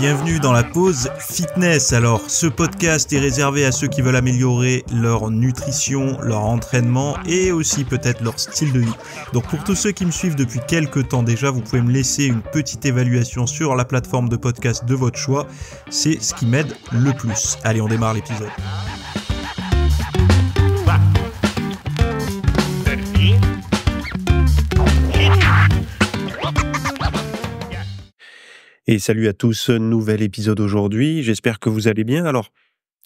Bienvenue dans la pause fitness. Alors, ce podcast est réservé à ceux qui veulent améliorer leur nutrition, leur entraînement et aussi peut-être leur style de vie. Donc pour tous ceux qui me suivent depuis quelques temps déjà, vous pouvez me laisser une petite évaluation sur la plateforme de podcast de votre choix. C'est ce qui m'aide le plus. Allez, on démarre l'épisode. Et salut à tous, nouvel épisode aujourd'hui, j'espère que vous allez bien. Alors,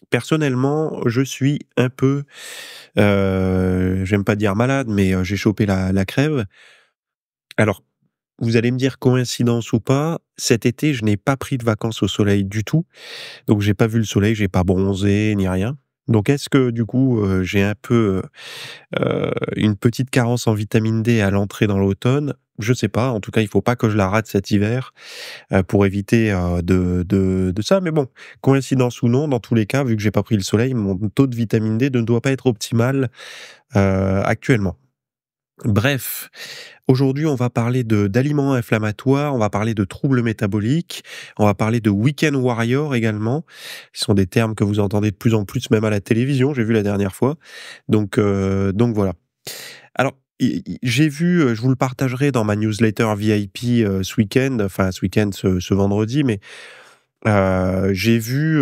personnellement, je suis un peu, j'aime pas dire malade, mais j'ai chopé la crève. Alors, vous allez me dire coïncidence ou pas, cet été, je n'ai pas pris de vacances au soleil du tout, donc j'ai pas vu le soleil, j'ai pas bronzé ni rien. Donc est-ce que du coup, j'ai un peu, une petite carence en vitamine D à l'entrée dans l'automne? Je sais pas, en tout cas, il faut pas que je la rate cet hiver. Pour éviter de ça. Mais bon, coïncidence ou non, dans tous les cas, vu que j'ai pas pris le soleil, mon taux de vitamine D ne doit pas être optimal actuellement. Bref, aujourd'hui, on va parler d'aliments inflammatoires, on va parler de troubles métaboliques, on va parler de week-end warrior également. Ce sont des termes que vous entendez de plus en plus, même à la télévision, j'ai vu la dernière fois. Donc voilà. Alors, j'ai vu, je vous le partagerai dans ma newsletter VIP ce week-end, enfin ce week-end, ce vendredi, mais j'ai vu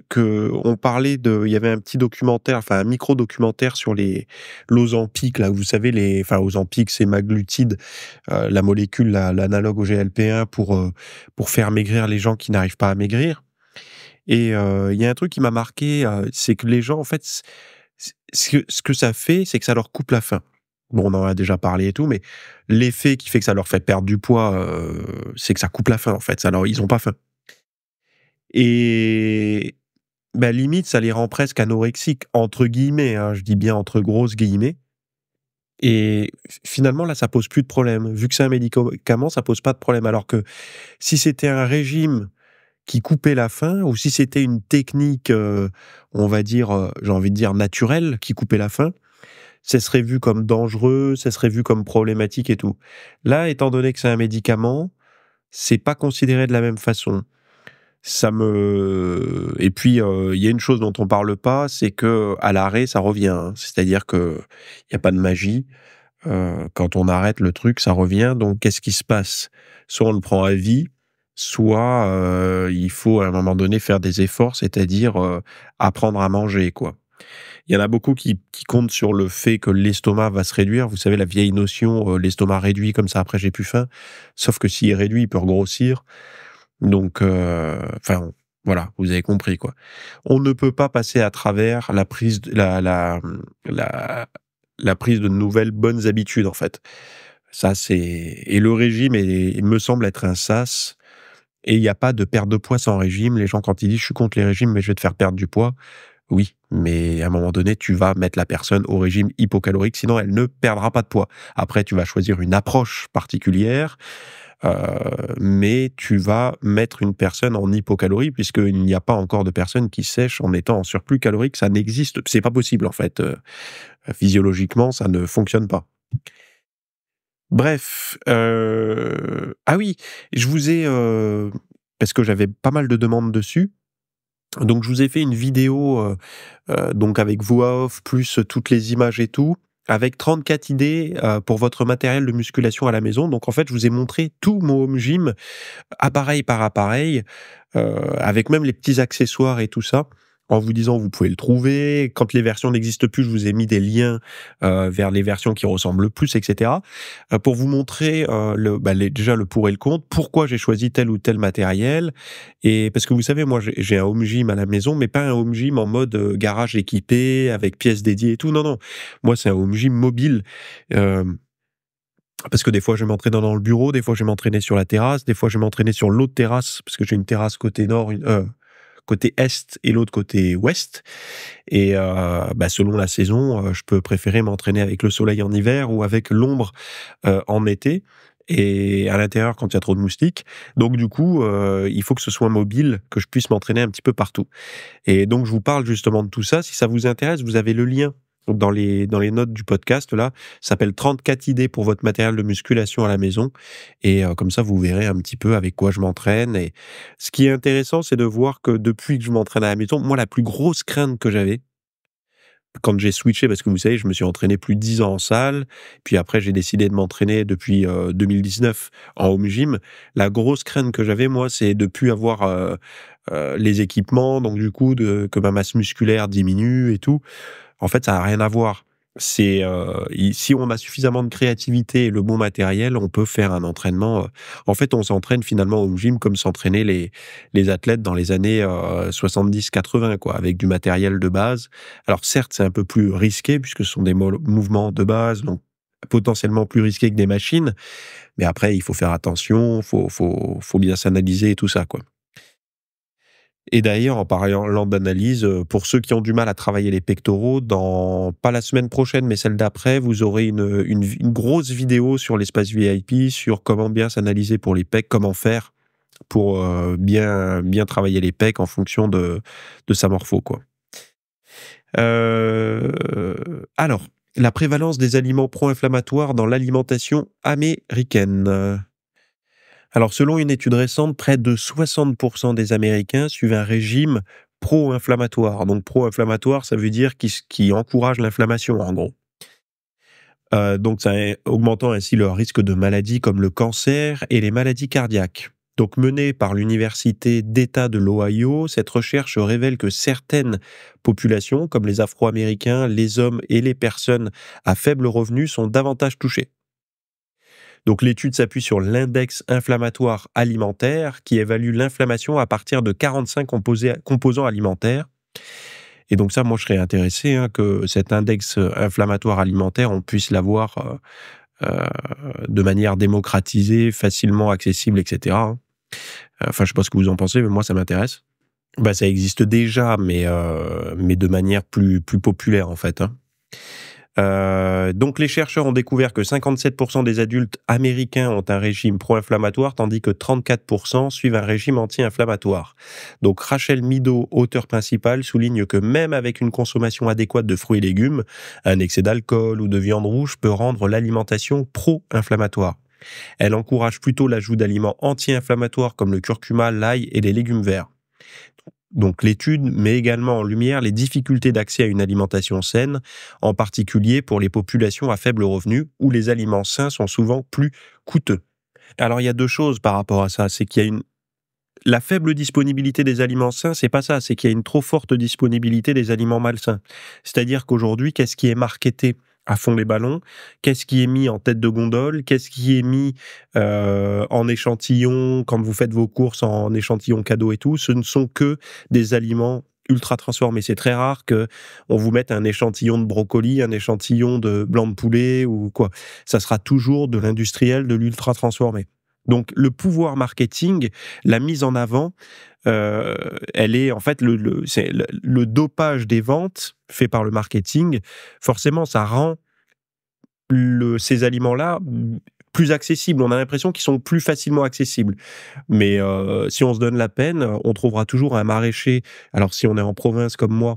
que on parlait il y avait un petit documentaire, enfin un micro-documentaire sur l'Ozempic, là, vous savez, enfin Ozempic, c'est maglutide, la molécule, l'analogue au GLP-1 pour faire maigrir les gens qui n'arrivent pas à maigrir. Et il y a un truc qui m'a marqué, c'est que les gens, en fait, ce que ça fait, c'est que ça leur coupe la faim. Bon, on en a déjà parlé et tout, mais l'effet qui fait que ça leur fait perdre du poids, c'est que ça coupe la faim, en fait. Alors, ils ont pas faim. Et bah, limite, ça les rend presque anorexiques, entre guillemets, hein, je dis bien entre grosses guillemets. Et finalement, là, ça pose plus de problème. Vu que c'est un médicament, ça pose pas de problème. Alors que si c'était un régime qui coupait la faim, ou si c'était une technique, on va dire, j'ai envie de dire naturelle, qui coupait la faim, ça serait vu comme dangereux, ça serait vu comme problématique et tout. Là, étant donné que c'est un médicament, c'est pas considéré de la même façon. Et puis, il y a une chose dont on parle pas, c'est que à l'arrêt, ça revient, hein. C'est-à-dire que il y a pas de magie. Quand on arrête le truc, ça revient. Donc, qu'est-ce qui se passe? Soit on le prend à vie, soit il faut à un moment donné faire des efforts, c'est-à-dire apprendre à manger, quoi. Il y en a beaucoup qui comptent sur le fait que l'estomac va se réduire. Vous savez, la vieille notion, l'estomac réduit, comme ça après j'ai plus faim. Sauf que s'il est réduit, il peut regrossir. Donc, enfin, voilà, vous avez compris, quoi. On ne peut pas passer à travers la prise la prise de nouvelles bonnes habitudes, en fait. Ça, et le régime me semble être un sas. Et il n'y a pas de perte de poids sans régime. Les gens, quand ils disent je suis contre les régimes, mais je vais te faire perdre du poids. Oui, mais à un moment donné, tu vas mettre la personne au régime hypocalorique, sinon elle ne perdra pas de poids. Après, tu vas choisir une approche particulière, mais tu vas mettre une personne en hypocalorie, puisqu'il n'y a pas encore de personne qui sèche en étant en surplus calorique. Ça n'existe, c'est pas possible en fait. Physiologiquement, ça ne fonctionne pas. Bref, ah oui, je vous ai, parce que j'avais pas mal de demandes dessus, donc je vous ai fait une vidéo, donc avec voix off, plus toutes les images et tout, avec 34 idées pour votre matériel de musculation à la maison. Donc en fait, je vous ai montré tout mon home gym, appareil par appareil, avec même les petits accessoires et tout ça, en vous disant vous pouvez le trouver. Quand les versions n'existent plus, je vous ai mis des liens vers les versions qui ressemblent le plus, etc. Pour vous montrer déjà le pour et le contre, pourquoi j'ai choisi tel ou tel matériel. Et parce que vous savez, moi j'ai un home gym à la maison, mais pas un home gym en mode garage équipé, avec pièces dédiées et tout. Non, non. Moi, c'est un home gym mobile. Parce que des fois, je vais m'entraîner dans le bureau, des fois, je vais m'entraîner sur la terrasse, des fois, je vais m'entraîner sur l'autre terrasse, parce que j'ai une terrasse côté nord, côté est et l'autre côté ouest. Et selon la saison, je peux préférer m'entraîner avec le soleil en hiver ou avec l'ombre en été. Et à l'intérieur quand il y a trop de moustiques. Donc du coup, il faut que ce soit mobile, que je puisse m'entraîner un petit peu partout. Et donc je vous parle justement de tout ça. Si ça vous intéresse, vous avez le lien dans les notes du podcast là, ça s'appelle 34 idées pour votre matériel de musculation à la maison et comme ça vous verrez un petit peu avec quoi je m'entraîne et ce qui est intéressant, c'est de voir que depuis que je m'entraîne à la maison, moi la plus grosse crainte que j'avais quand j'ai switché, parce que vous savez, je me suis entraîné plus de 10 ans en salle, puis après j'ai décidé de m'entraîner depuis 2019 en home gym. La grosse crainte que j'avais, moi, c'est de plus avoir les équipements, donc du coup, que ma masse musculaire diminue et tout. En fait, ça n'a rien à voir. Si on a suffisamment de créativité et le bon matériel, on peut faire un entraînement. En fait, on s'entraîne finalement au gym comme s'entraînaient les athlètes dans les années 70-80, quoi, avec du matériel de base. Alors certes, c'est un peu plus risqué puisque ce sont des mouvements de base, donc potentiellement plus risqués que des machines. Mais après, il faut faire attention, faut bien s'analyser et tout ça, quoi. Et d'ailleurs, en parlant d'analyse, pour ceux qui ont du mal à travailler les pectoraux, pas la semaine prochaine, mais celle d'après, vous aurez une grosse vidéo sur l'espace VIP, sur comment bien s'analyser pour les pecs, comment faire pour bien travailler les pecs en fonction de sa morpho, quoi. Alors, la prévalence des aliments pro-inflammatoires dans l'alimentation américaine. Alors, selon une étude récente, près de 60% des Américains suivent un régime pro-inflammatoire. Donc, pro-inflammatoire, ça veut dire qui encourage l'inflammation, en gros. Donc, augmentant ainsi leur risque de maladies comme le cancer et les maladies cardiaques. Donc, menée par l'Université d'État de l'Ohio, cette recherche révèle que certaines populations, comme les Afro-Américains, les hommes et les personnes à faible revenu, sont davantage touchées. Donc l'étude s'appuie sur l'index inflammatoire alimentaire qui évalue l'inflammation à partir de 45 composants alimentaires. Et donc ça, moi, je serais intéressé que cet index inflammatoire alimentaire, on puisse l'avoir de manière démocratisée, facilement accessible, etc. Enfin, je sais pas ce que vous en pensez, mais moi, ça m'intéresse. Bah, ça existe déjà, mais de manière plus populaire, en fait. Donc les chercheurs ont découvert que 57% des adultes américains ont un régime pro-inflammatoire, tandis que 34% suivent un régime anti-inflammatoire. Donc Rachel Middaugh, auteure principale, souligne que même avec une consommation adéquate de fruits et légumes, un excès d'alcool ou de viande rouge peut rendre l'alimentation pro-inflammatoire. Elle encourage plutôt l'ajout d'aliments anti-inflammatoires comme le curcuma, l'ail et les légumes verts. Donc l'étude met également en lumière les difficultés d'accès à une alimentation saine, en particulier pour les populations à faible revenu, où les aliments sains sont souvent plus coûteux. Alors il y a deux choses par rapport à ça, c'est qu'il y a la faible disponibilité des aliments sains, c'est pas ça, c'est qu'il y a une trop forte disponibilité des aliments malsains. C'est-à-dire qu'aujourd'hui, qu'est-ce qui est marketé à fond les ballons? Qu'est-ce qui est mis en tête de gondole? Qu'est-ce qui est mis en échantillon quand vous faites vos courses en échantillon cadeau et tout? Ce ne sont que des aliments ultra transformés. C'est très rare que on vous mette un échantillon de brocoli, un échantillon de blanc de poulet ou quoi. Ça sera toujours de l'industriel, de l'ultra transformé. Donc le pouvoir marketing, la mise en avant, elle est en fait c'est le dopage des ventes fait par le marketing. Forcément, ça rend ces aliments-là plus accessibles. On a l'impression qu'ils sont plus facilement accessibles. Mais si on se donne la peine, on trouvera toujours un maraîcher. Alors si on est en province comme moi,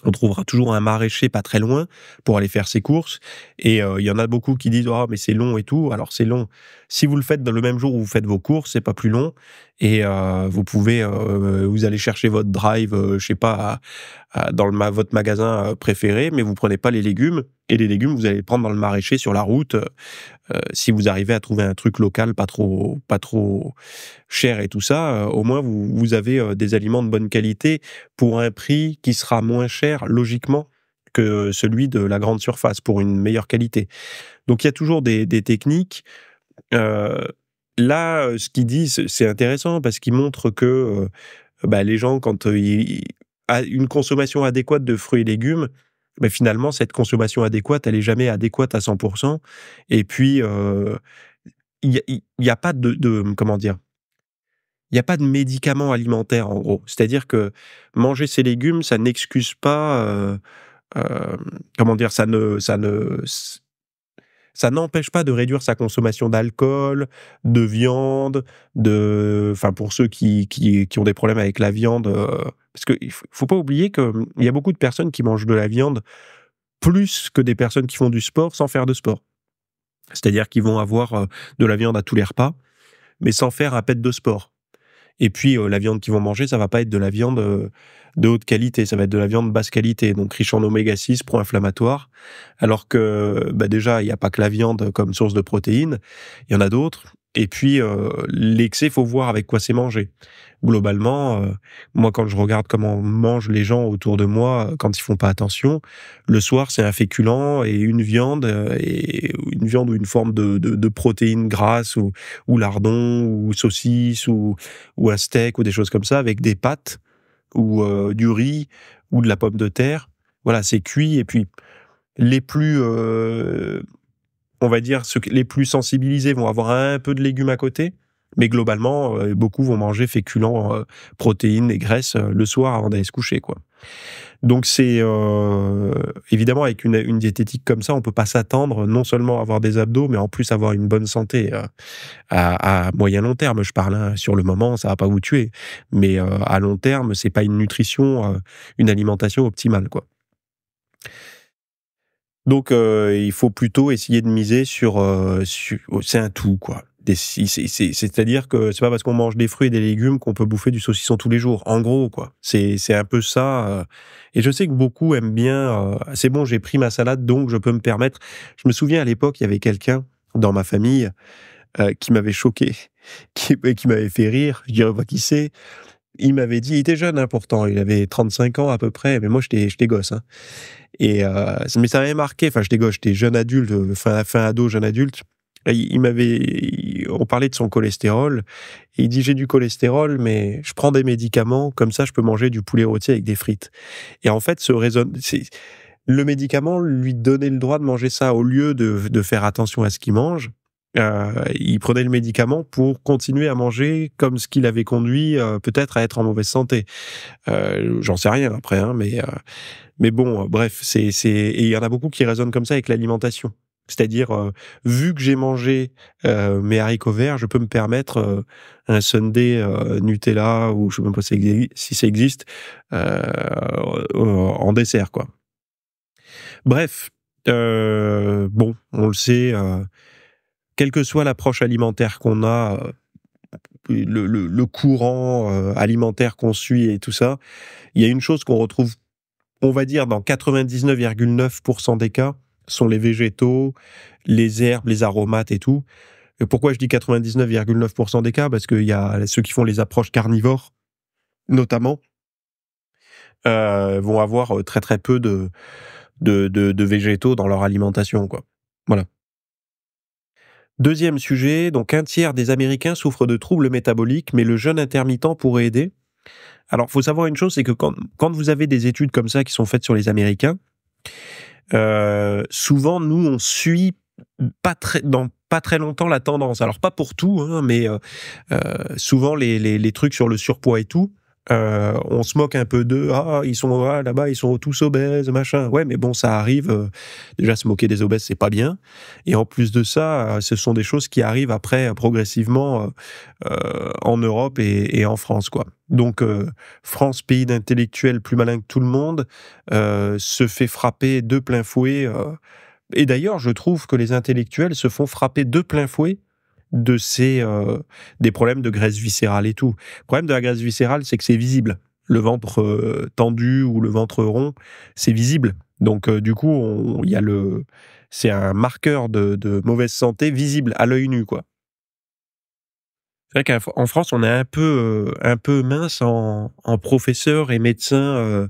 on trouvera toujours un maraîcher pas très loin pour aller faire ses courses. Et il y en a beaucoup qui disent: «Ah mais c'est long et tout». Alors c'est long. Si vous le faites dans le même jour où vous faites vos courses, c'est pas plus long et vous pouvez, vous allez chercher votre drive, je sais pas, dans votre magasin préféré, mais vous prenez pas les légumes et les légumes, vous allez les prendre dans le maraîcher sur la route. Si vous arrivez à trouver un truc local pas trop cher et tout ça, au moins vous avez des aliments de bonne qualité pour un prix qui sera moins cher logiquement que celui de la grande surface pour une meilleure qualité. Donc il y a toujours des techniques. Là, ce qu'il dit, c'est intéressant parce qu'il montre que les gens, quand une consommation adéquate de fruits et légumes, finalement, cette consommation adéquate, elle est jamais adéquate à 100%. Et puis, il y a pas comment dire? Il y a pas de médicament alimentaire, en gros. C'est-à-dire que manger ces légumes, ça n'excuse pas, comment dire? Ça n'empêche pas de réduire sa consommation d'alcool, de viande, enfin pour ceux qui ont des problèmes avec la viande, parce qu'il faut pas oublier qu'il y a beaucoup de personnes qui mangent de la viande plus que des personnes qui font du sport sans faire de sport. C'est-à-dire qu'ils vont avoir de la viande à tous les repas, mais sans faire un pet de sport. Et puis, la viande qu'ils vont manger, ça va pas être de la viande de haute qualité, ça va être de la viande basse qualité, donc riche en oméga 6, pro-inflammatoire. Alors que, déjà, il y a pas que la viande comme source de protéines, il y en a d'autres. Et puis, l'excès, faut voir avec quoi c'est mangé. Globalement, moi, quand je regarde comment mangent les gens autour de moi, quand ils font pas attention, le soir, c'est un féculent et une viande ou une forme de protéines grasses ou lardon ou saucisse ou un steak ou des choses comme ça avec des pâtes ou du riz ou de la pomme de terre. Voilà, c'est cuit et puis les plus on va dire les plus sensibilisés vont avoir un peu de légumes à côté, mais globalement beaucoup vont manger féculents, protéines et graisses le soir avant d'aller se coucher, quoi. Donc c'est évidemment avec une diététique comme ça, on peut pas s'attendre non seulement à avoir des abdos, mais en plus avoir une bonne santé à moyen long terme. Je parle, hein, sur le moment, ça va pas vous tuer, mais à long terme, c'est pas une nutrition, une alimentation optimale, quoi. Donc il faut plutôt essayer de miser c'est un tout, quoi. C'est-à-dire que c'est pas parce qu'on mange des fruits et des légumes qu'on peut bouffer du saucisson tous les jours. En gros, quoi. C'est un peu ça. Et je sais que beaucoup aiment bien. C'est bon, j'ai pris ma salade, donc je peux me permettre. Je me souviens à l'époque, il y avait quelqu'un dans ma famille qui m'avait choqué, qui m'avait fait rire. Je dirais pas qui c'est. Il m'avait dit, il était jeune, hein, pourtant, il avait 35 ans à peu près, mais moi j'étais gosse, hein. Et mais ça m'avait marqué. Enfin, j'étais jeune adulte, fin ado, jeune adulte. Et on parlait de son cholestérol. Et il dit, j'ai du cholestérol, mais je prends des médicaments, comme ça je peux manger du poulet rôti avec des frites. Et en fait, le médicament lui donnait le droit de manger ça au lieu de faire attention à ce qu'il mange. Il prenait le médicament pour continuer à manger comme ce qui l'avait conduit peut-être à être en mauvaise santé. J'en sais rien après, hein, mais bon, bref, et il y en a beaucoup qui raisonnent comme ça avec l'alimentation. C'est-à-dire, vu que j'ai mangé mes haricots verts, je peux me permettre un sundae Nutella ou je sais même pas si ça existe en dessert, quoi. Bref, bon, on le sait, quelle que soit l'approche alimentaire qu'on a, le courant alimentaire qu'on suit et tout ça, il y a une chose qu'on retrouve, on va dire, dans 99,9% des cas, sont les végétaux, les herbes, les aromates et tout. Et pourquoi je dis 99,9% des cas? Parce qu'il y a ceux qui font les approches carnivores, notamment, vont avoir très très peu de végétaux dans leur alimentation, quoi. Voilà. Deuxième sujet, donc un tiers des Américains souffrent de troubles métaboliques, mais le jeûne intermittent pourrait aider. Alors, faut savoir une chose, c'est que quand vous avez des études comme ça qui sont faites sur les Américains, souvent, nous, on suit dans pas très longtemps la tendance. Alors, pas pour tout, hein, mais souvent, les trucs sur le surpoids et tout, on se moque un peu d'eux. Ah, là-bas, ils sont tous obèses, machin. Ouais, mais bon, ça arrive. Déjà, se moquer des obèses, c'est pas bien. Et en plus de ça, ce sont des choses qui arrivent après, progressivement, en Europe et en France, quoi. Donc, France, pays d'intellectuels plus malin que tout le monde, se fait frapper de plein fouet. Et d'ailleurs, je trouve que les intellectuels se font frapper de plein fouet des problèmes de graisse viscérale et tout. Le problème de la graisse viscérale, c'est que c'est visible. Le ventre tendu ou le ventre rond, c'est visible. Donc, du coup, c'est un marqueur de mauvaise santé visible à l'œil nu, quoi. C'est vrai qu'en France, on est un peu mince en professeurs et médecins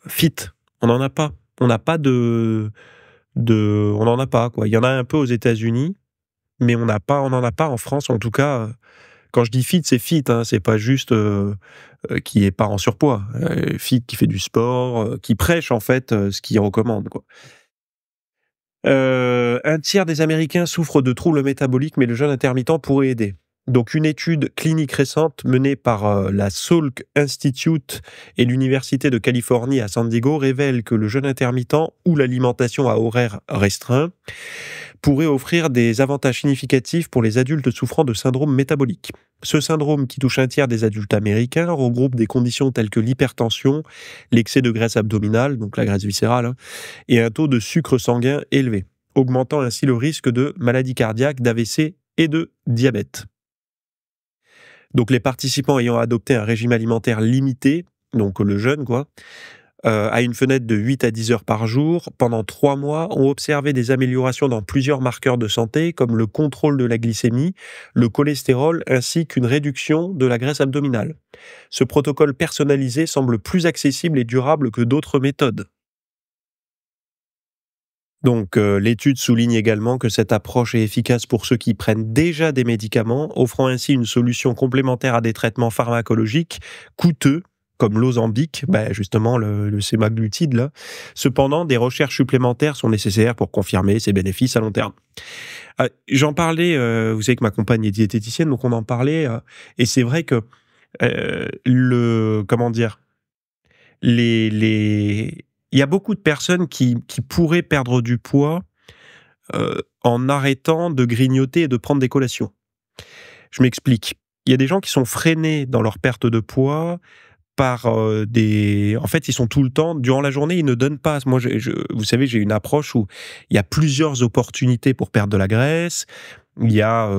fit. On n'en a pas. On n'a pas on n'en a pas, quoi. Il y en a un peu aux États-Unis, mais on n'en a pas en France, en tout cas. Quand je dis fit, c'est fit, hein, c'est pas juste qui est pas en surpoids. Fit qui fait du sport, qui prêche en fait ce qu'il recommande, quoi. Un tiers des Américains souffrent de troubles métaboliques, mais le jeûne intermittent pourrait aider. Donc une étude clinique récente menée par la Salk Institute et l'Université de Californie à San Diego révèle que le jeûne intermittent ou l'alimentation à horaire restreint pourrait offrir des avantages significatifs pour les adultes souffrant de syndrome métabolique. Ce syndrome, qui touche un tiers des adultes américains, regroupe des conditions telles que l'hypertension, l'excès de graisse abdominale, donc la graisse viscérale, et un taux de sucre sanguin élevé, augmentant ainsi le risque de maladies cardiaques, d'AVC et de diabète. Donc les participants ayant adopté un régime alimentaire limité, donc le jeûne à une fenêtre de 8 à 10 heures par jour, pendant 3 mois, ont observé des améliorations dans plusieurs marqueurs de santé, comme le contrôle de la glycémie, le cholestérol, ainsi qu'une réduction de la graisse abdominale. Ce protocole personnalisé semble plus accessible et durable que d'autres méthodes. Donc, l'étude souligne également que cette approche est efficace pour ceux qui prennent déjà des médicaments, offrant ainsi une solution complémentaire à des traitements pharmacologiques coûteux, comme l'Ozempic, justement le sémaglutide là. Cependant, des recherches supplémentaires sont nécessaires pour confirmer ces bénéfices à long terme. J'en parlais, vous savez que ma compagne est diététicienne, donc on en parlait, et c'est vrai que il y a beaucoup de personnes qui pourraient perdre du poids en arrêtant de grignoter et de prendre des collations. Je m'explique. Il y a des gens qui sont freinés dans leur perte de poids par En fait, ils sont tout le temps, durant la journée, ils ne donnent pas. Moi, vous savez, j'ai une approche où il y a plusieurs opportunités pour perdre de la graisse. Il y a,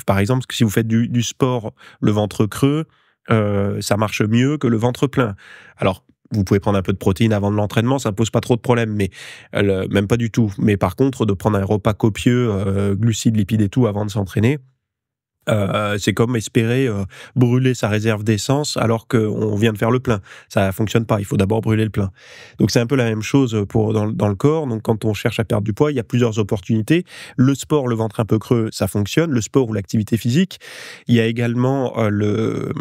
par exemple, si vous faites du sport, le ventre creux, ça marche mieux que le ventre plein. Alors, vous pouvez prendre un peu de protéines avant de l'entraînement, ça ne pose pas trop de problèmes, mais même pas du tout. Mais par contre, de prendre un repas copieux, glucides, lipides et tout, avant de s'entraîner, c'est comme espérer brûler sa réserve d'essence alors qu'on vient de faire le plein. Ça fonctionne pas, il faut d'abord brûler le plein. Donc c'est un peu la même chose dans le corps. Donc quand on cherche à perdre du poids, il y a plusieurs opportunités. Le sport, le ventre un peu creux, ça fonctionne. Le sport ou l'activité physique. Il y a également le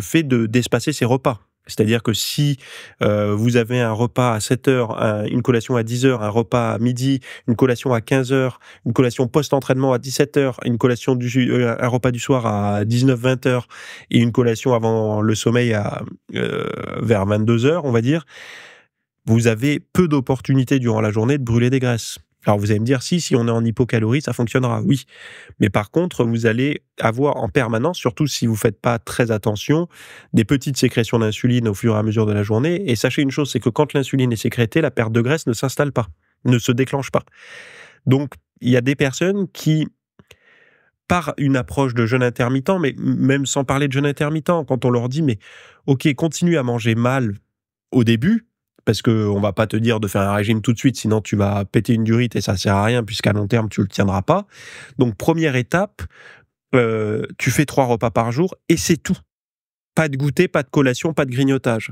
fait d'espacer ses repas. C'est-à-dire que si vous avez un repas à 7 heures, une collation à 10 heures, un repas à midi, une collation à 15 heures, une collation post-entraînement à 17 heures, un repas du soir à 19-20 heures et une collation avant le sommeil vers 22 heures, on va dire, vous avez peu d'opportunités durant la journée de brûler des graisses. Alors vous allez me dire, si on est en hypocalorie, ça fonctionnera, oui. Mais par contre, vous allez avoir en permanence, surtout si vous ne faites pas très attention, des petites sécrétions d'insuline au fur et à mesure de la journée. Et sachez une chose, c'est que quand l'insuline est sécrétée, la perte de graisse ne s'installe pas, ne se déclenche pas. Donc, il y a des personnes qui, par une approche de jeûne intermittent, mais même sans parler de jeûne intermittent, quand on leur dit, mais ok, continue à manger mal au début, parce qu'on va pas te dire de faire un régime tout de suite, sinon tu vas péter une durite et ça sert à rien, puisqu'à long terme, tu le tiendras pas. Donc, première étape, tu fais 3 repas par jour et c'est tout. Pas de goûter, pas de collation, pas de grignotage.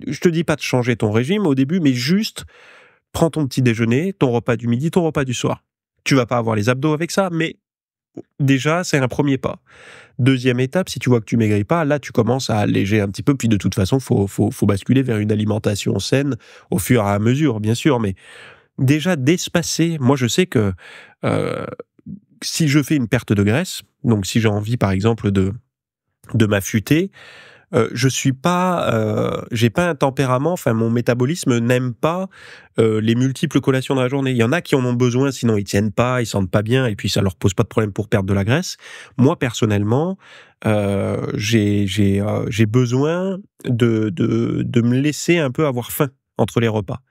Je te dis pas de changer ton régime au début, mais juste prends ton petit déjeuner, ton repas du midi, ton repas du soir. Tu vas pas avoir les abdos avec ça, mais déjà, c'est un premier pas. Deuxième étape, si tu vois que tu maigris pas, là, tu commences à alléger un petit peu. Puis de toute façon, faut basculer vers une alimentation saine au fur et à mesure, bien sûr. Mais déjà, d'espacer. Moi, je sais que si je fais une perte de graisse, donc si j'ai envie, par exemple, de m'affûter, je suis pas, j'ai pas un tempérament, enfin mon métabolisme n'aime pas les multiples collations dans la journée. Il y en a qui en ont besoin, sinon ils tiennent pas, ils sentent pas bien, et puis ça leur pose pas de problème pour perdre de la graisse. Moi personnellement, j'ai besoin de me laisser un peu avoir faim entre les repas.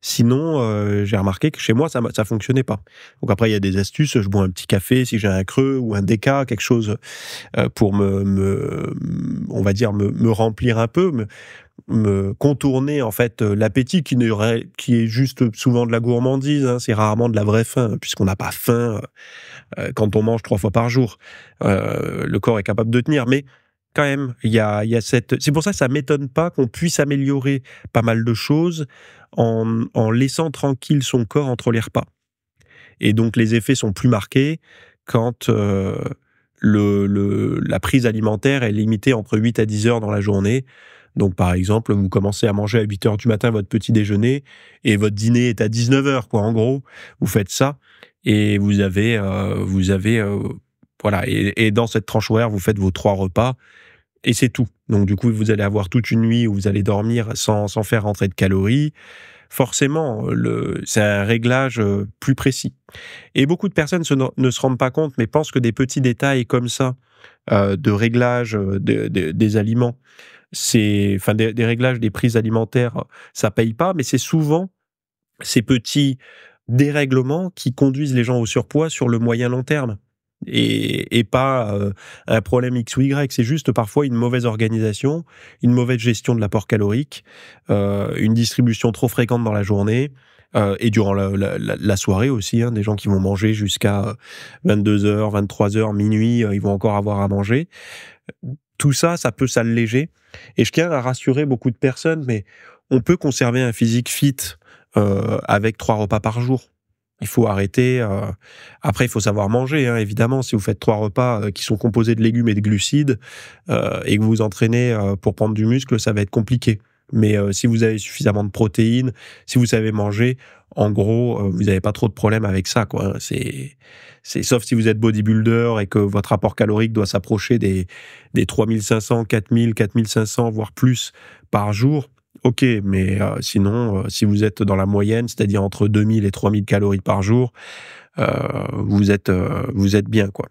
Sinon, j'ai remarqué que chez moi, ça fonctionnait pas. Donc après, il y a des astuces. Je bois un petit café si j'ai un creux ou un déca, quelque chose pour on va dire, me remplir un peu, me contourner en fait l'appétit qui est juste souvent de la gourmandise. Hein, c'est rarement de la vraie faim, puisqu'on n'a pas faim quand on mange 3 fois par jour. Le corps est capable de tenir, mais quand même, il y a cette. C'est pour ça que ça m'étonne pas qu'on puisse améliorer pas mal de choses en laissant tranquille son corps entre les repas. Et donc les effets sont plus marqués quand la prise alimentaire est limitée entre 8 à 10 heures dans la journée. Donc par exemple, vous commencez à manger à 8 heures du matin votre petit déjeuner et votre dîner est à 19 heures, quoi. En gros, vous faites ça et vous avez Voilà, et dans cette tranche horaire, vous faites vos 3 repas et c'est tout. Donc du coup, vous allez avoir toute une nuit où vous allez dormir sans faire rentrer de calories. Forcément, c'est un réglage plus précis. Et beaucoup de personnes ne se rendent pas compte, mais pensent que des petits détails comme ça, de réglage des aliments, enfin des réglages des prises alimentaires, ça paye pas, mais c'est souvent ces petits dérèglements qui conduisent les gens au surpoids sur le moyen long terme. Et pas un problème X ou Y, c'est juste parfois une mauvaise organisation, une mauvaise gestion de l'apport calorique, une distribution trop fréquente dans la journée, et durant la soirée aussi, hein, des gens qui vont manger jusqu'à 22h, 23h, minuit, ils vont encore avoir à manger. Tout ça, ça peut s'alléger. Et je tiens à rassurer beaucoup de personnes, mais on peut conserver un physique fit avec 3 repas par jour. Il faut arrêter. Après, il faut savoir manger, hein, évidemment. Si vous faites 3 repas qui sont composés de légumes et de glucides et que vous vous entraînez pour prendre du muscle, ça va être compliqué. Mais si vous avez suffisamment de protéines, si vous savez manger, en gros, vous n'avez pas trop de problèmes avec ça, quoi. Sauf si vous êtes bodybuilder et que votre apport calorique doit s'approcher des 3500, 4000, 4500, voire plus par jour. Ok, mais sinon, si vous êtes dans la moyenne, c'est-à-dire entre 2000 et 3000 calories par jour, vous êtes bien, quoi.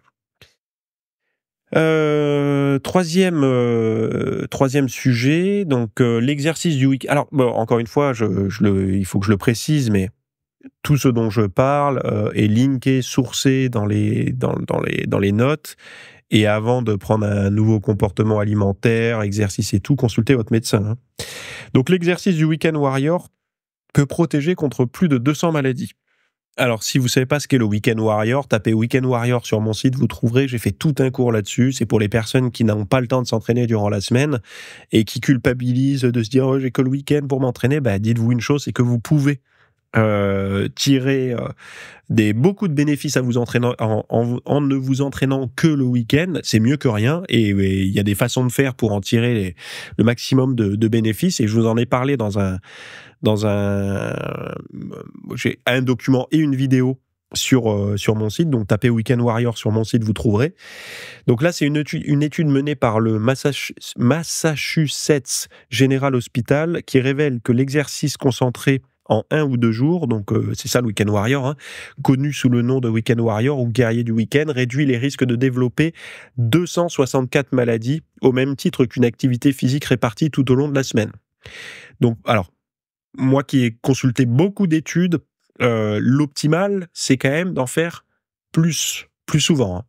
Troisième sujet, donc l'exercice du week-end. Alors, bon, encore une fois, il faut que je le précise, mais tout ce dont je parle est linké, sourcé dans les notes. Et avant de prendre un nouveau comportement alimentaire, exercice et tout, consultez votre médecin, hein. Donc l'exercice du Weekend Warrior peut protéger contre plus de 200 maladies. Alors, si vous ne savez pas ce qu'est le Weekend Warrior, tapez Weekend Warrior sur mon site, vous trouverez, j'ai fait tout un cours là-dessus. C'est pour les personnes qui n'ont pas le temps de s'entraîner durant la semaine et qui culpabilisent de se dire « Oh, j'ai que le week-end pour m'entraîner ». Dites-vous une chose, c'est que vous pouvez tirer beaucoup de bénéfices à vous entraîner en ne vous entraînant que le week-end. C'est mieux que rien et il y a des façons de faire pour en tirer le maximum de bénéfices, et je vous en ai parlé j'ai un document et une vidéo sur mon site. Donc tapez Weekend Warrior sur mon site, vous trouverez. Donc là, c'est une étude menée par le Massachusetts General Hospital qui révèle que l'exercice concentré en 1 ou 2 jours, donc c'est ça le Weekend Warrior, hein, connu sous le nom de Weekend Warrior ou guerrier du week-end, réduit les risques de développer 264 maladies au même titre qu'une activité physique répartie tout au long de la semaine. Donc, alors, moi qui ai consulté beaucoup d'études, l'optimal, c'est quand même d'en faire plus souvent, hein.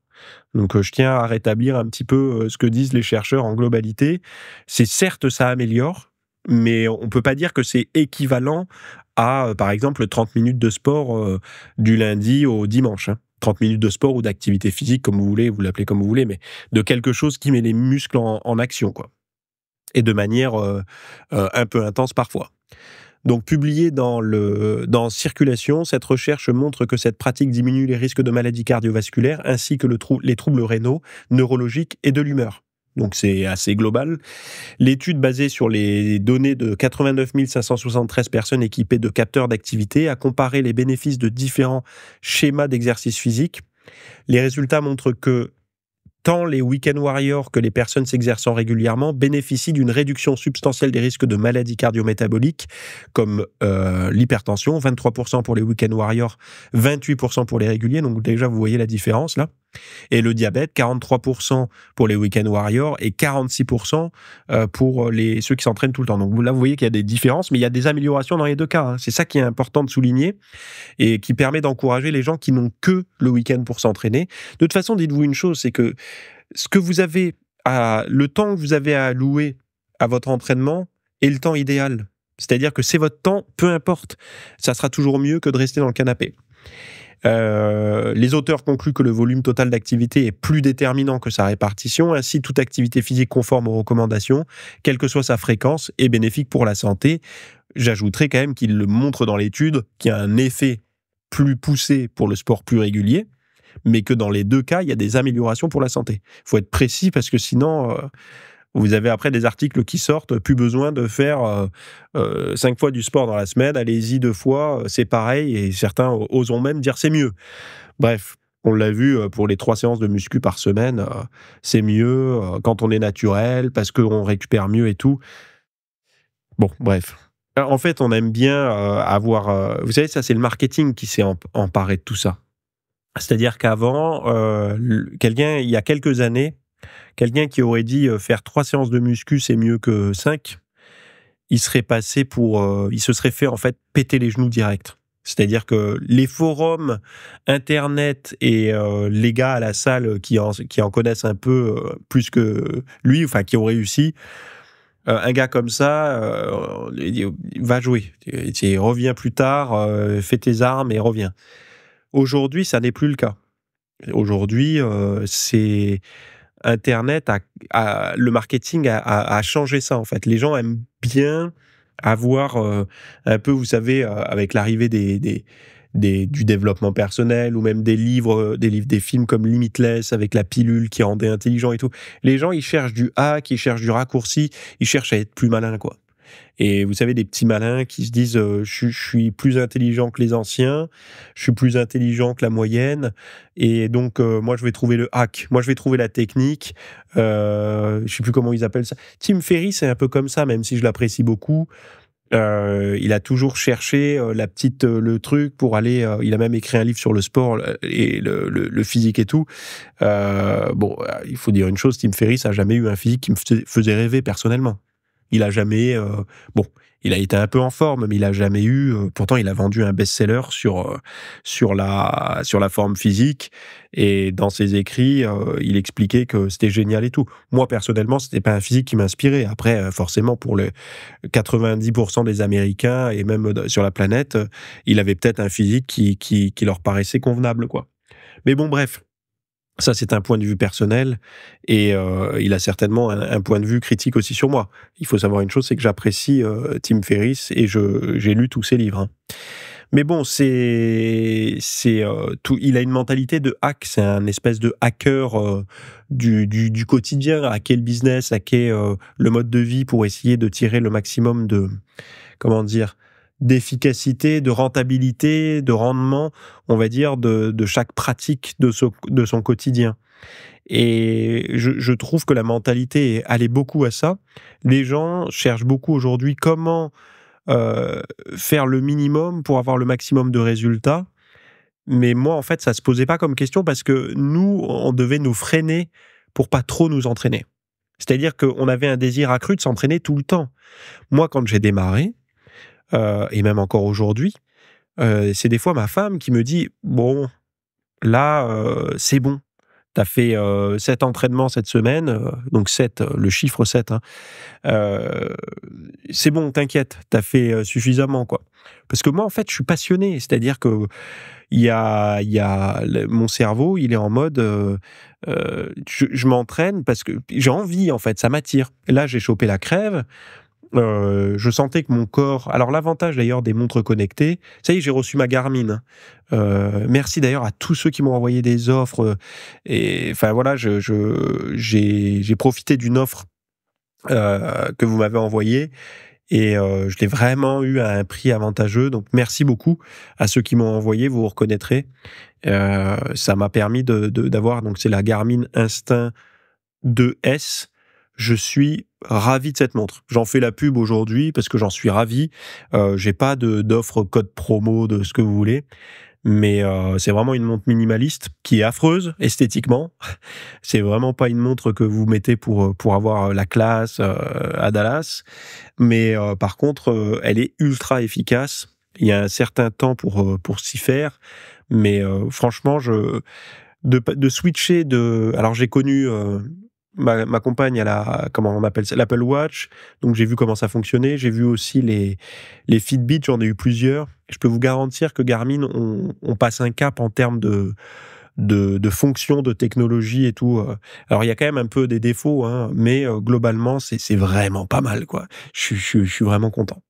Donc, je tiens à rétablir un petit peu ce que disent les chercheurs en globalité. C'est certes, ça améliore, mais on ne peut pas dire que c'est équivalent à, par exemple, 30 minutes de sport du lundi au dimanche, hein. 30 minutes de sport ou d'activité physique, comme vous voulez, vous l'appelez comme vous voulez, mais de quelque chose qui met les muscles en action, quoi. Et de manière un peu intense parfois. Donc, publié dans Circulation, cette recherche montre que cette pratique diminue les risques de maladies cardiovasculaires ainsi que les troubles rénaux, neurologiques et de l'humeur. Donc, c'est assez global. L'étude, basée sur les données de 89 573 personnes équipées de capteurs d'activité, a comparé les bénéfices de différents schémas d'exercice physique. Les résultats montrent que tant les Weekend Warriors que les personnes s'exerçant régulièrement bénéficient d'une réduction substantielle des risques de maladies cardio-métaboliques comme l'hypertension, 23% pour les Weekend Warriors, 28% pour les réguliers, donc déjà vous voyez la différence là. Et le diabète, 43% pour les Weekend Warriors et 46% pour ceux qui s'entraînent tout le temps. Donc là, vous voyez qu'il y a des différences, mais il y a des améliorations dans les deux cas, hein. C'est ça qui est important de souligner et qui permet d'encourager les gens qui n'ont que le week-end pour s'entraîner. De toute façon, dites-vous une chose, c'est que le temps que vous avez à allouer à votre entraînement est le temps idéal. C'est-à-dire que c'est votre temps, peu importe. Ça sera toujours mieux que de rester dans le canapé. Les auteurs concluent que le volume total d'activité est plus déterminant que sa répartition. Ainsi, toute activité physique conforme aux recommandations, quelle que soit sa fréquence, est bénéfique pour la santé. J'ajouterai quand même qu'il le montre dans l'étude qu'il y a un effet plus poussé pour le sport plus régulier, mais que dans les deux cas, il y a des améliorations pour la santé. Il faut être précis parce que sinon, vous avez après des articles qui sortent, plus besoin de faire 5 fois du sport dans la semaine, allez-y 2 fois, c'est pareil, et certains osent même dire c'est mieux. Bref, On l'a vu pour les 3 séances de muscu par semaine, c'est mieux quand on est naturel parce qu'on récupère mieux et tout. Bon, bref. En fait, on aime bien avoir. Vous savez, ça, c'est le marketing qui s'est emparé de tout ça. C'est-à-dire qu'avant, quelqu'un, il y a quelques années, quelqu'un qui aurait dit faire 3 séances de muscu, c'est mieux que 5, il se serait fait en fait péter les genoux direct. C'est-à-dire que les forums, internet et les gars à la salle qui en connaissent un peu plus que lui, enfin qui ont réussi, un gars comme ça, il va jouer. Reviens plus tard, fais tes armes et reviens. Aujourd'hui, ça n'est plus le cas. Aujourd'hui, c'est Internet le marketing a changé ça en fait. Les gens aiment bien avoir un peu, vous savez, avec l'arrivée du développement personnel ou même des films comme Limitless avec la pilule qui rendait intelligent et tout. Les gens, ils cherchent du hack, ils cherchent du raccourci, ils cherchent à être plus malins, quoi. Et vous savez, des petits malins qui se disent je suis plus intelligent que les anciens, je suis plus intelligent que la moyenne, et donc moi je vais trouver le hack, moi je vais trouver la technique, je sais plus comment ils appellent ça. Tim Ferriss c'est un peu comme ça, même si je l'apprécie beaucoup. Il a toujours cherché le truc pour aller. Il a même écrit un livre sur le sport et le physique et tout. Il faut dire une chose, Tim Ferriss a jamais eu un physique qui me faisait rêver personnellement. Il a jamais. Il a été un peu en forme, mais il a jamais eu. Pourtant, il a vendu un best-seller sur la forme physique. Et dans ses écrits, il expliquait que c'était génial et tout. Moi, personnellement, c'était pas un physique qui m'inspirait. Après, forcément, pour les 90% des Américains et même sur la planète, il avait peut-être un physique qui leur paraissait convenable, quoi. Mais bon, bref. Ça, c'est un point de vue personnel et il a certainement un point de vue critique aussi sur moi. Il faut savoir une chose, c'est que j'apprécie Tim Ferriss et j'ai lu tous ses livres. Hein. Mais bon, il a une mentalité de hack. C'est un espèce de hacker du quotidien, hacker le business, hacker le mode de vie pour essayer de tirer le maximum d'efficacité, de rentabilité, de rendement, on va dire, de chaque pratique de son quotidien. Et je trouve que la mentalité allait beaucoup à ça. Les gens cherchent beaucoup aujourd'hui comment faire le minimum pour avoir le maximum de résultats. Mais moi, en fait, ça se posait pas comme question parce que nous, on devait nous freiner pour pas trop nous entraîner. C'est-à-dire qu'on avait un désir accru de s'entraîner tout le temps. Moi, quand j'ai démarré, et même encore aujourd'hui, c'est des fois ma femme qui me dit « Bon, là, c'est bon. Tu as fait 7 entraînements cette semaine, donc 7, le chiffre 7, hein, c'est bon, t'inquiète, tu as fait suffisamment, quoi. » Parce que moi, en fait, je suis passionné. C'est-à-dire que mon cerveau, il est en mode je m'entraîne parce que j'ai envie, en fait, ça m'attire. Et là, j'ai chopé la crève. Je sentais que mon corps... Alors l'avantage d'ailleurs des montres connectées, ça y est, j'ai reçu ma Garmin. Merci d'ailleurs à tous ceux qui m'ont envoyé des offres. Et enfin voilà, j'ai profité d'une offre que vous m'avez envoyée et je l'ai vraiment eu à un prix avantageux. Donc merci beaucoup à ceux qui m'ont envoyé, vous vous reconnaîtrez. Ça m'a permis d'avoir, donc c'est la Garmin Instinct 2S. Je suis ravi de cette montre. J'en fais la pub aujourd'hui parce que j'en suis ravi. J'ai pas d'offre code promo de ce que vous voulez, mais c'est vraiment une montre minimaliste qui est affreuse esthétiquement. C'est vraiment pas une montre que vous mettez pour avoir la classe à Dallas, mais par contre, elle est ultra efficace. Il y a un certain temps pour s'y faire, mais franchement, de switcher alors j'ai connu ma compagne, elle a, comment on appelle ça, l'Apple Watch, donc j'ai vu comment ça fonctionnait, j'ai vu aussi les Fitbit, j'en ai eu plusieurs. Je peux vous garantir que Garmin, on passe un cap en termes de fonctions, de technologie et tout. Alors il y a quand même un peu des défauts, hein, mais globalement c'est vraiment pas mal, quoi. Je suis vraiment content.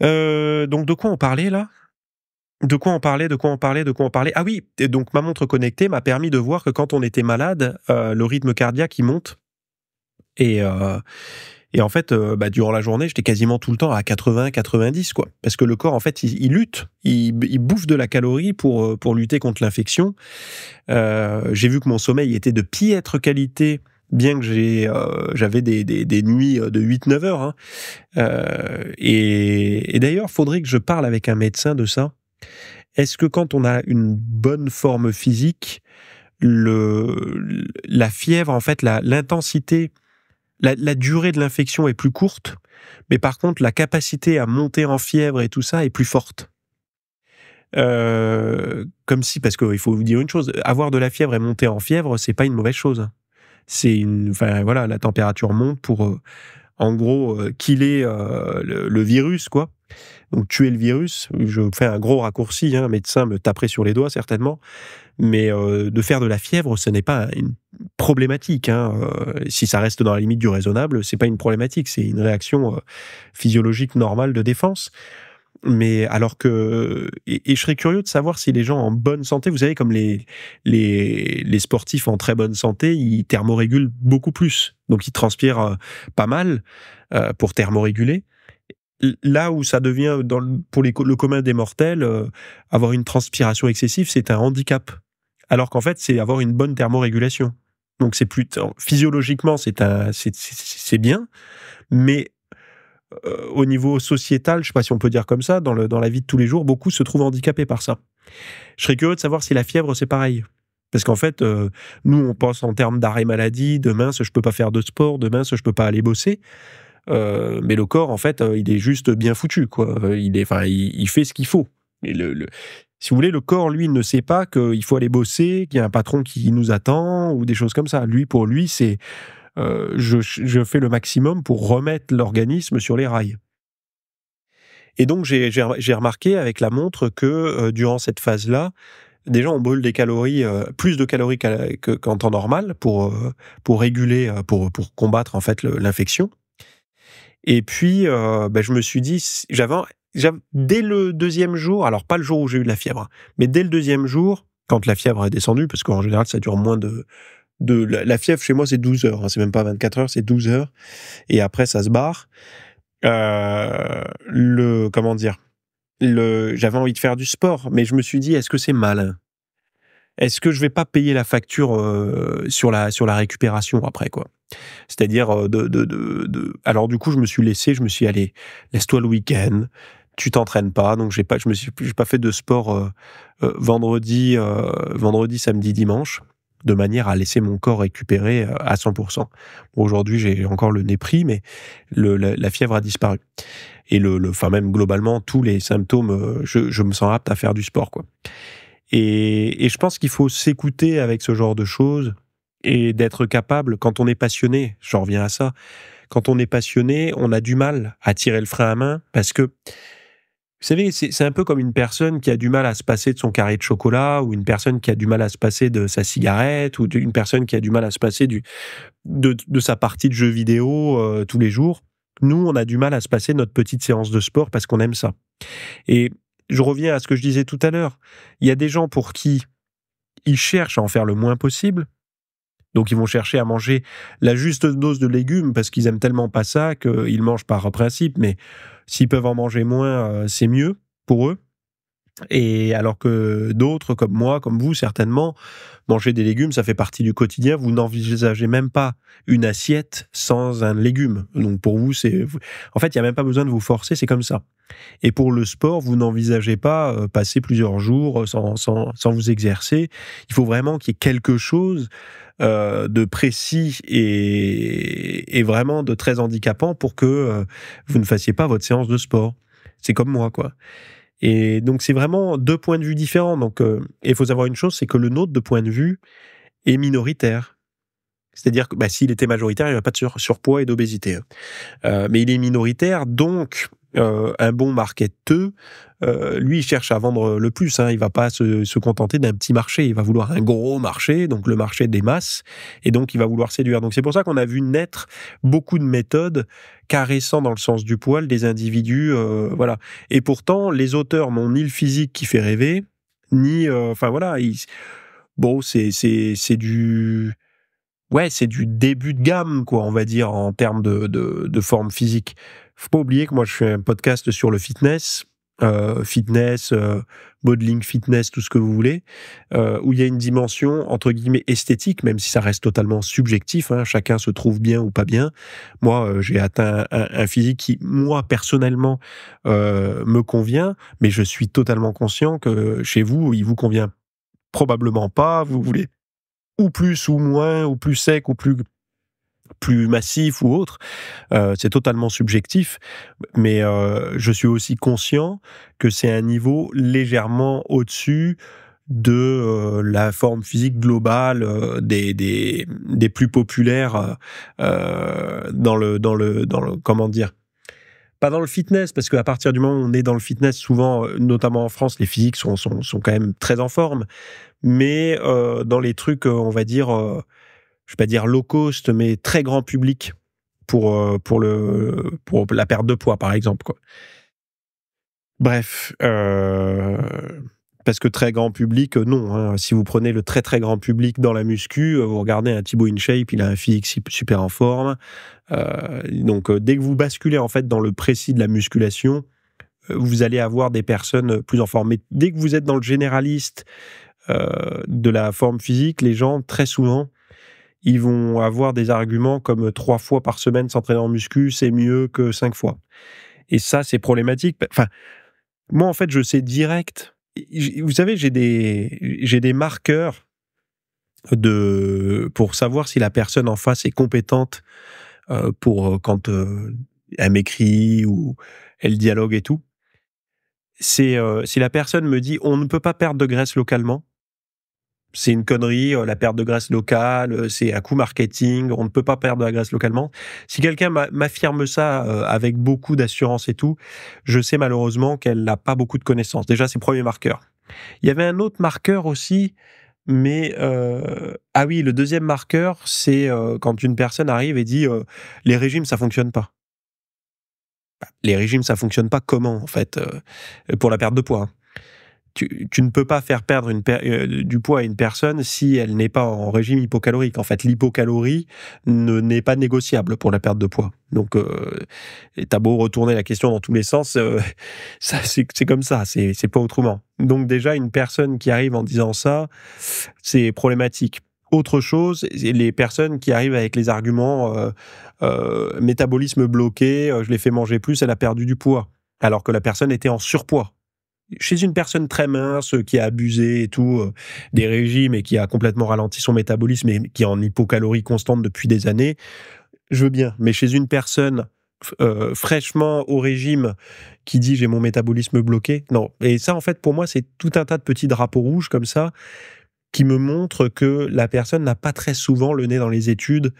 Donc de quoi on parlait là ? De quoi on parlait ? Ah oui, et donc ma montre connectée m'a permis de voir que quand on était malade, le rythme cardiaque il monte et Et en fait, durant la journée, j'étais quasiment tout le temps à 80-90, quoi. Parce que le corps, en fait, il lutte, il bouffe de la calorie pour lutter contre l'infection. J'ai vu que mon sommeil était de piètre qualité, bien que j'avais des nuits de 8-9 heures. Hein. Et d'ailleurs, faudrait que je parle avec un médecin de ça. Est-ce que quand on a une bonne forme physique, la fièvre, en fait, l'intensité, la durée de l'infection est plus courte, mais par contre, la capacité à monter en fièvre et tout ça est plus forte. Comme si, parce qu'il faut vous dire une chose, avoir de la fièvre et monter en fièvre, c'est pas une mauvaise chose. Enfin voilà, la température monte pour, en gros, killer le virus, quoi. Donc tuer le virus. Je fais un gros raccourci, hein, un médecin me taperait sur les doigts certainement. Mais de faire de la fièvre, ce n'est pas une problématique. Hein. Si ça reste dans la limite du raisonnable, c'est pas une problématique, c'est une réaction physiologique normale de défense. Mais alors que et je serais curieux de savoir si les gens en bonne santé, vous savez, comme les sportifs en très bonne santé, ils thermorégulent beaucoup plus, donc ils transpirent pas mal pour thermoréguler. Là où ça devient pour le commun des mortels, avoir une transpiration excessive, c'est un handicap. Alors qu'en fait, c'est avoir une bonne thermorégulation. Donc c'est physiologiquement, c'est bien, mais au niveau sociétal, je sais pas si on peut dire comme ça, dans la vie de tous les jours, beaucoup se trouvent handicapés par ça. Je serais curieux de savoir si la fièvre, c'est pareil. Parce qu'en fait, nous, on pense en termes d'arrêt maladie, de mince, je peux pas faire de sport, de mince, je peux pas aller bosser. Mais le corps, en fait, il est juste bien foutu, quoi. Il fait ce qu'il faut. Et si vous voulez, le corps, lui, ne sait pas qu'il faut aller bosser, qu'il y a un patron qui nous attend, ou des choses comme ça. Pour lui, c'est je fais le maximum pour remettre l'organisme sur les rails. Et donc, j'ai remarqué avec la montre que durant cette phase-là, déjà, on brûle des calories, plus de calories qu'en temps normal pour réguler, pour combattre en fait l'infection. Et puis, je me suis dit, dès le deuxième jour, alors pas le jour où j'ai eu de la fièvre, mais dès le deuxième jour, quand la fièvre est descendue, parce qu'en général, ça dure moins la fièvre chez moi, c'est 12 heures, hein, c'est même pas 24 heures, c'est 12 heures, et après, ça se barre. Comment dire, j'avais envie de faire du sport, mais je me suis dit, est-ce que c'est malin? Est-ce que je vais pas payer la facture sur la récupération après, quoi? C'est-à-dire alors du coup, je me suis dit, allez, laisse-toi le week-end, tu t'entraînes pas, donc j'ai pas fait de sport vendredi, samedi, dimanche, de manière à laisser mon corps récupérer à 100%. Bon, aujourd'hui, j'ai encore le nez pris, mais la fièvre a disparu. Et enfin même globalement, tous les symptômes, je me sens apte à faire du sport, quoi. Et je pense qu'il faut s'écouter avec ce genre de choses et d'être capable, quand on est passionné, j'en reviens à ça, quand on est passionné, on a du mal à tirer le frein à main parce que, vous savez, c'est un peu comme une personne qui a du mal à se passer de son carré de chocolat, ou une personne qui a du mal à se passer de sa cigarette, ou une personne qui a du mal à se passer de sa partie de jeux vidéo tous les jours. Nous, on a du mal à se passer de notre petite séance de sport parce qu'on aime ça. Et je reviens à ce que je disais tout à l'heure. Il y a des gens pour qui ils cherchent à en faire le moins possible. Donc, ils vont chercher à manger la juste dose de légumes parce qu'ils aiment tellement pas ça qu'ils mangent par principe. Mais s'ils peuvent en manger moins, c'est mieux pour eux. Et alors que d'autres, comme moi, comme vous, certainement, manger des légumes, ça fait partie du quotidien. Vous n'envisagez même pas une assiette sans un légume. Donc pour vous, en fait, il n'y a même pas besoin de vous forcer, c'est comme ça. Et pour le sport, vous n'envisagez pas passer plusieurs jours sans vous exercer. Il faut vraiment qu'il y ait quelque chose de précis et vraiment de très handicapant pour que vous ne fassiez pas votre séance de sport. C'est comme moi, quoi. Et donc, c'est vraiment deux points de vue différents. Donc, il faut savoir une chose, c'est que le nôtre, de point de vue, est minoritaire. C'est-à-dire que s'il était majoritaire, il n'y aurait pas de surpoids et d'obésité. Mais il est minoritaire, donc un bon marketeur, lui, il cherche à vendre le plus. Hein. Il ne va pas se contenter d'un petit marché. Il va vouloir un gros marché, donc le marché des masses, et donc il va vouloir séduire. Donc c'est pour ça qu'on a vu naître beaucoup de méthodes caressant dans le sens du poil des individus. Voilà. Et pourtant, les auteurs n'ont ni le physique qui fait rêver, ni... c'est du... ouais, c'est du début de gamme, quoi, on va dire, en termes de forme physique. Faut pas oublier que moi, je fais un podcast sur le fitness, modeling fitness, tout ce que vous voulez, où il y a une dimension entre guillemets esthétique, même si ça reste totalement subjectif, hein, chacun se trouve bien ou pas bien. Moi, j'ai atteint un physique qui, moi, personnellement, me convient, mais je suis totalement conscient que chez vous, il vous convient probablement pas, vous voulez ou plus ou moins, ou plus sec, ou plus massif ou autre, c'est totalement subjectif, mais je suis aussi conscient que c'est un niveau légèrement au-dessus de la forme physique globale des plus populaires dans le comment dire, pas dans le fitness, parce qu'à partir du moment où on est dans le fitness, souvent, notamment en France, les physiques sont quand même très en forme, mais dans les trucs, on va dire, je vais pas dire low cost, mais très grand public pour la perte de poids, par exemple, quoi. Bref, parce que très grand public, non, hein. Si vous prenez le très très grand public dans la muscu, vous regardez un Thibaut InShape, il a un physique super en forme. Donc, dès que vous basculez en fait dans le précis de la musculation, vous allez avoir des personnes plus en forme. Mais dès que vous êtes dans le généraliste de la forme physique, les gens très souvent ils vont avoir des arguments comme 3 fois par semaine s'entraîner en muscu, c'est mieux que 5 fois. Et ça, c'est problématique. Enfin, moi, en fait, je sais direct. Vous savez, j'ai des marqueurs pour savoir si la personne en face est compétente pour quand elle m'écrit ou elle dialogue et tout. C'est si la personne me dit on ne peut pas perdre de graisse localement. C'est une connerie, la perte de graisse locale, c'est un coût marketing, on ne peut pas perdre de la graisse localement. Si quelqu'un m'affirme ça avec beaucoup d'assurance et tout, je sais malheureusement qu'elle n'a pas beaucoup de connaissances. Déjà, c'est le premier marqueur. Il y avait un autre marqueur aussi, mais ah oui, le deuxième marqueur, c'est quand une personne arrive et dit les régimes, ça fonctionne pas. Les régimes, ça fonctionne pas comment, en fait, pour la perte de poids, hein. Tu ne peux pas faire perdre du poids à une personne si elle n'est pas en régime hypocalorique. En fait, l'hypocalorie n'est pas négociable pour la perte de poids. Donc, t'as beau retourner la question dans tous les sens, ça, c'est comme ça, c'est pas autrement. Donc déjà, une personne qui arrive en disant ça, c'est problématique. Autre chose, les personnes qui arrivent avec les arguments métabolisme bloqué, je l'ai fait manger plus, elle a perdu du poids, alors que la personne était en surpoids. Chez une personne très mince, qui a abusé et tout, des régimes et qui a complètement ralenti son métabolisme et qui est en hypocalorie constante depuis des années, je veux bien. Mais chez une personne fraîchement au régime qui dit j'ai mon métabolisme bloqué, non. Et ça, en fait, pour moi, c'est tout un tas de petits drapeaux rouges comme ça qui me montrent que la personne n'a pas très souvent le nez dans les études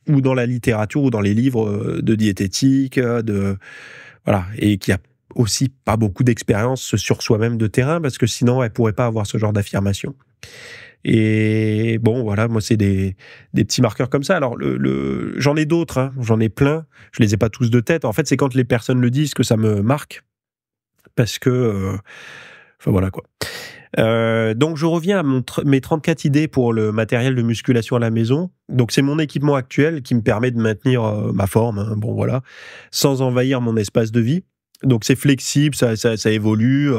ou dans la littérature ou dans les livres de diététique, voilà, et qui a aussi pas beaucoup d'expérience sur soi-même de terrain, parce que sinon elle pourrait pas avoir ce genre d'affirmation. Et bon, voilà, moi c'est des petits marqueurs comme ça. Alors j'en ai d'autres, hein, j'en ai plein. Je les ai pas tous de tête. En fait, c'est quand les personnes le disent que ça me marque, parce que, enfin voilà quoi. Donc je reviens à mes 34 idées pour le matériel de musculation à la maison. Donc c'est mon équipement actuel qui me permet de maintenir ma forme, hein, bon voilà, sans envahir mon espace de vie. Donc c'est flexible, ça évolue,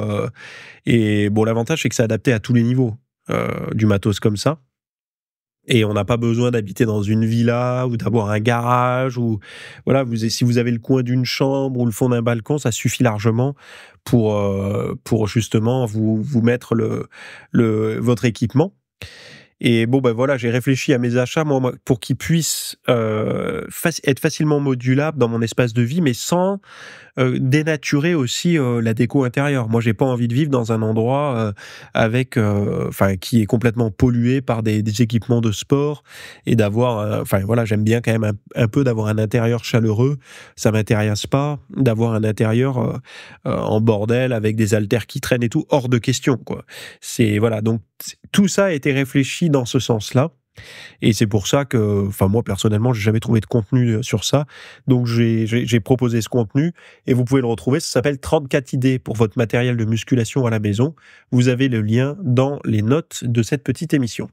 et bon, l'avantage c'est que c'est adapté à tous les niveaux du matos comme ça. Et on n'a pas besoin d'habiter dans une villa ou d'avoir un garage, ou voilà, si vous avez le coin d'une chambre ou le fond d'un balcon, ça suffit largement pour justement vous mettre votre équipement. Et bon, ben voilà, j'ai réfléchi à mes achats, moi, pour qu'ils puissent être facilement modulables dans mon espace de vie, mais sans dénaturer aussi la déco intérieure. Moi, j'ai pas envie de vivre dans un endroit qui est complètement pollué par des équipements de sport, et d'avoir, voilà, j'aime bien quand même un peu d'avoir un intérieur chaleureux. Ça m'intéresse pas d'avoir un intérieur en bordel avec des haltères qui traînent et tout, hors de question, quoi. C'est voilà, donc tout ça a été réfléchi dans ce sens-là. Et c'est pour ça que, enfin moi personnellement, j'ai jamais trouvé de contenu sur ça. Donc j'ai proposé ce contenu et vous pouvez le retrouver. Ça s'appelle 34 idées pour votre matériel de musculation à la maison. Vous avez le lien dans les notes de cette petite émission.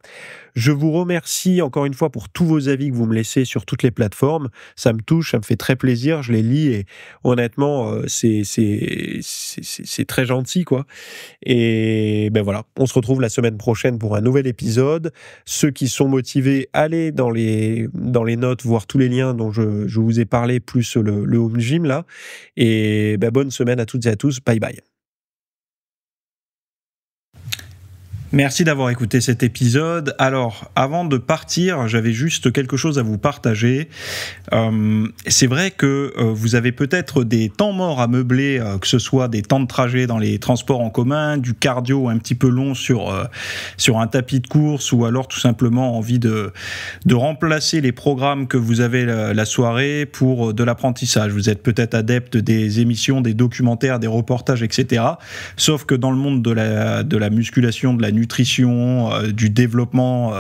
Je vous remercie encore une fois pour tous vos avis que vous me laissez sur toutes les plateformes. Ça me touche, ça me fait très plaisir. Je les lis et honnêtement, c'est très gentil, quoi. Et ben voilà, on se retrouve la semaine prochaine pour un nouvel épisode. Ceux qui sont motivés, allez dans les notes voir tous les liens dont je vous ai parlé, plus le home gym là. Et ben bonne semaine à toutes et à tous. Bye bye. Merci d'avoir écouté cet épisode. Alors, avant de partir, j'avais juste quelque chose à vous partager. C'est vrai que vous avez peut-être des temps morts à meubler, que ce soit des temps de trajet dans les transports en commun, du cardio un petit peu long sur un tapis de course, ou alors tout simplement envie de remplacer les programmes que vous avez la soirée pour de l'apprentissage. Vous êtes peut-être adepte des émissions, des documentaires, des reportages, etc. Sauf que dans le monde de la musculation, de la nutrition, du développement,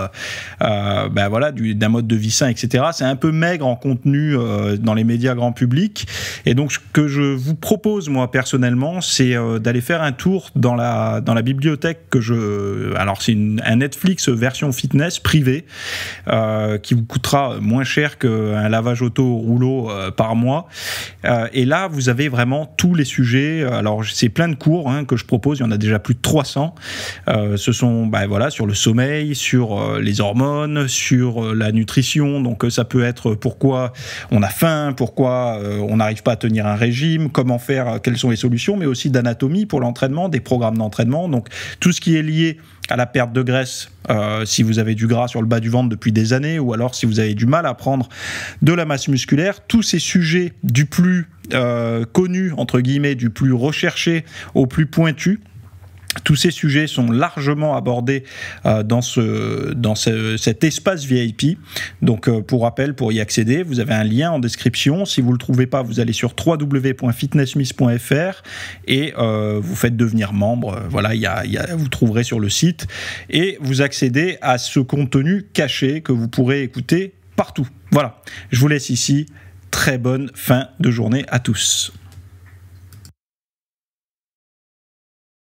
d'un mode de vie sain, etc. C'est un peu maigre en contenu dans les médias grand public. Et donc, ce que je vous propose, moi, personnellement, c'est d'aller faire un tour dans la bibliothèque alors, c'est un Netflix version fitness privée qui vous coûtera moins cher qu'un lavage auto au rouleau par mois. Et là, vous avez vraiment tous les sujets. Alors, c'est plein de cours que je propose. Il y en a déjà plus de 300. Ce sont sur le sommeil, sur les hormones, sur la nutrition. Donc ça peut être pourquoi on a faim, pourquoi on n'arrive pas à tenir un régime, comment faire, quelles sont les solutions, mais aussi d'anatomie pour l'entraînement, des programmes d'entraînement. Donc tout ce qui est lié à la perte de graisse, si vous avez du gras sur le bas du ventre depuis des années, ou alors si vous avez du mal à prendre de la masse musculaire, tous ces sujets du plus connu, entre guillemets, du plus recherché au plus pointu. Tous ces sujets sont largement abordés dans cet espace VIP. Donc, pour rappel, pour y accéder, vous avez un lien en description. Si vous ne le trouvez pas, vous allez sur www.fitnessmiss.fr et vous faites devenir membre. Voilà, vous trouverez sur le site. Et vous accédez à ce contenu caché que vous pourrez écouter partout. Voilà, je vous laisse ici. Très bonne fin de journée à tous.